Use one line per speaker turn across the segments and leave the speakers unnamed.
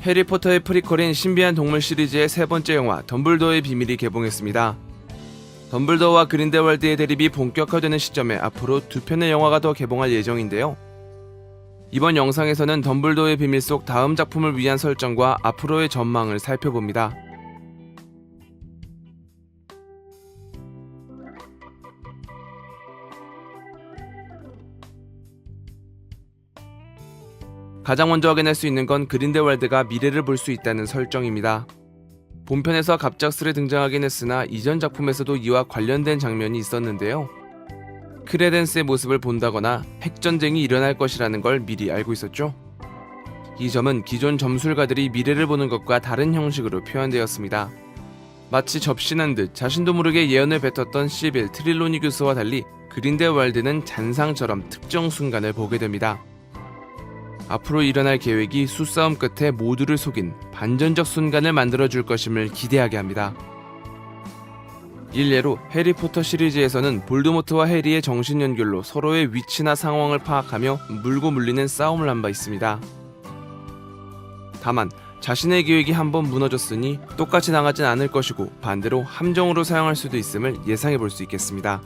해리포터의 프리퀄인 신비한 동물 시리즈의 세 번째 영화 덤블도어의 비밀이 개봉했습니다. 덤블도어와 그린델왈드의 대립이 본격화되는 시점에 앞으로 두 편의 영화가 더 개봉할 예정인데요. 이번 영상에서는 덤블도어의 비밀 속 다음 작품을 위한 설정과 앞으로의 전망을 살펴봅니다. 가장 먼저 확인할 수 있는 건 그린델왈드가 미래를 볼 수 있다는 설정입니다. 본편에서 갑작스레 등장하긴 했으나 이전 작품에서도 이와 관련된 장면이 있었는데요. 크레덴스의 모습을 본다거나 핵전쟁이 일어날 것이라는 걸 미리 알고 있었죠. 이 점은 기존 점술가들이 미래를 보는 것과 다른 형식으로 표현되었습니다. 마치 접신한 듯 자신도 모르게 예언을 뱉었던 시빌 트릴로니 교수와 달리 그린델왈드는 잔상처럼 특정 순간을 보게 됩니다. 앞으로 일어날 계획이 수싸움 끝에 모두를 속인 반전적 순간을 만들어줄 것임을 기대하게 합니다. 일례로 해리포터 시리즈에서는 볼드모트와 해리의 정신연결로 서로의 위치나 상황을 파악하며 물고 물리는 싸움을 한 바 있습니다. 다만 자신의 계획이 한번 무너졌으니 똑같이 당하진 않을 것이고 반대로 함정으로 사용할 수도 있음을 예상해 볼 수 있겠습니다.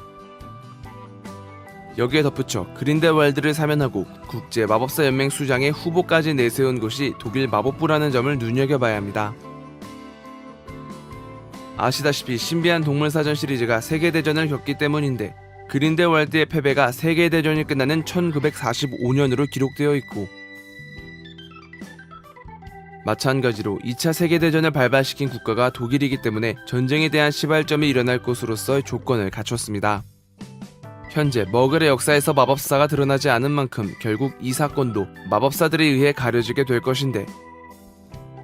여기에 덧붙여 그린델왈드를 사면하고 국제마법사연맹 수장의 후보까지 내세운 곳이 독일 마법부라는 점을 눈여겨봐야 합니다. 아시다시피 신비한 동물사전 시리즈가 세계대전을 겪기 때문인데 그린델왈드의 패배가 세계대전이 끝나는 1945년으로 기록되어 있고 마찬가지로 2차 세계대전을 발발시킨 국가가 독일이기 때문에 전쟁에 대한 시발점이 일어날 것으로서의 조건을 갖췄습니다. 현재 머글의 역사에서 마법사가 드러나지 않은 만큼 결국 이 사건도 마법사들에 의해 가려지게 될 것인데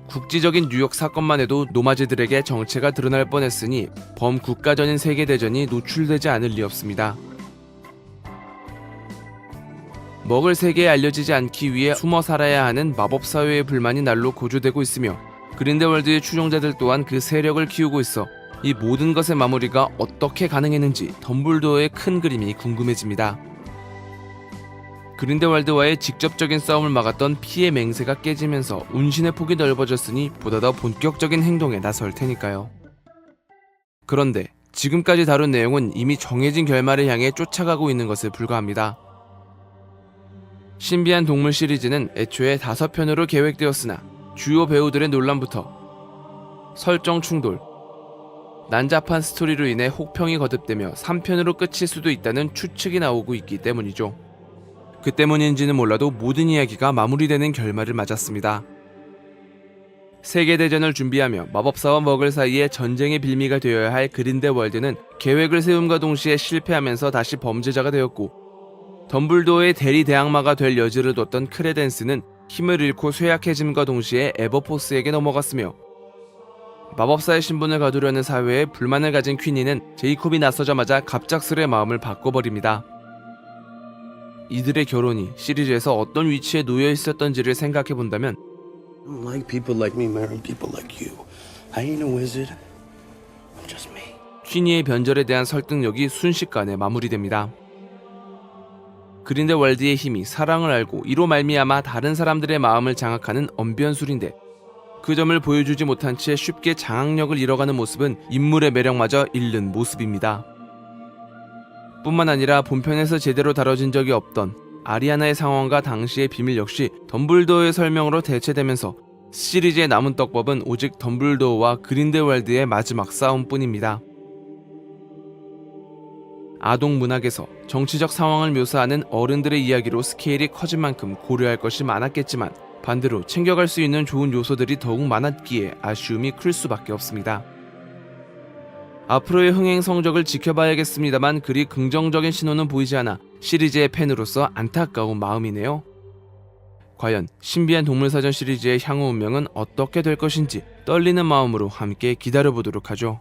국지적인 뉴욕 사건만 해도 노마즈들에게 정체가 드러날 뻔했으니 범국가전인 세계대전이 노출되지 않을 리 없습니다. 머글 세계에 알려지지 않기 위해 숨어 살아야 하는 마법사회의 불만이 날로 고조되고 있으며 그린델왈드의 추종자들 또한 그 세력을 키우고 있어 이 모든 것의 마무리가 어떻게 가능했는지 덤블도어의 큰 그림이 궁금해집니다. 그린델왈드와의 직접적인 싸움을 막았던 피의 맹세가 깨지면서 운신의 폭이 넓어졌으니 보다 더 본격적인 행동에 나설 테니까요. 그런데 지금까지 다룬 내용은 이미 정해진 결말을 향해 쫓아가고 있는 것에 불과합니다. 신비한 동물 시리즈는 애초에 5편으로 계획되었으나 주요 배우들의 논란부터 설정 충돌, 난잡한 스토리로 인해 혹평이 거듭되며 3편으로 끝일 수도 있다는 추측이 나오고 있기 때문이죠. 그 때문인지는 몰라도 모든 이야기가 마무리되는 결말을 맞았습니다. 세계대전을 준비하며 마법사와 머글 사이에 전쟁의 빌미가 되어야 할 그린델왈드는 계획을 세움과 동시에 실패하면서 다시 범죄자가 되었고 덤블도어의 대리 대항마가 될 여지를 뒀던 크레덴스는 힘을 잃고 쇠약해짐과 동시에 에버포스에게 넘어갔으며 마법사의 신분을 거두려는 사회에 불만을 가진 퀸이는 제이콥이 나서자마자 갑작스레 마음을 바꿔버립니다. 이들의 결혼이 시리즈에서 어떤 위치에 놓여 있었던지를 생각해본다면
I don't like people like me marrying people like you. I ain't a wizard. I'm just me.
퀸이의 변절에 대한 설득력이 순식간에 마무리됩니다. 그린델왈드의 힘이 사랑을 알고 이로 말미암아 다른 사람들의 마음을 장악하는 언변술인데 그 점을 보여주지 못한 채 쉽게 장악력을 잃어가는 모습은 인물의 매력마저 잃는 모습입니다. 뿐만 아니라 본편에서 제대로 다뤄진 적이 없던 아리아나의 상황과 당시의 비밀 역시 덤블도어의 설명으로 대체되면서 시리즈의 남은 떡밥은 오직 덤블도어와 그린델왈드의 마지막 싸움뿐입니다. 아동 문학에서 정치적 상황을 묘사하는 어른들의 이야기로 스케일이 커진 만큼 고려할 것이 많았겠지만 반대로 챙겨갈 수 있는 좋은 요소들이 더욱 많았기에 아쉬움이 클 수밖에 없습니다. 앞으로의 흥행 성적을 지켜봐야겠습니다만 그리 긍정적인 신호는 보이지 않아 시리즈의 팬으로서 안타까운 마음이네요. 과연 신비한 동물사전 시리즈의 향후 운명은 어떻게 될 것인지 떨리는 마음으로 함께 기다려보도록 하죠.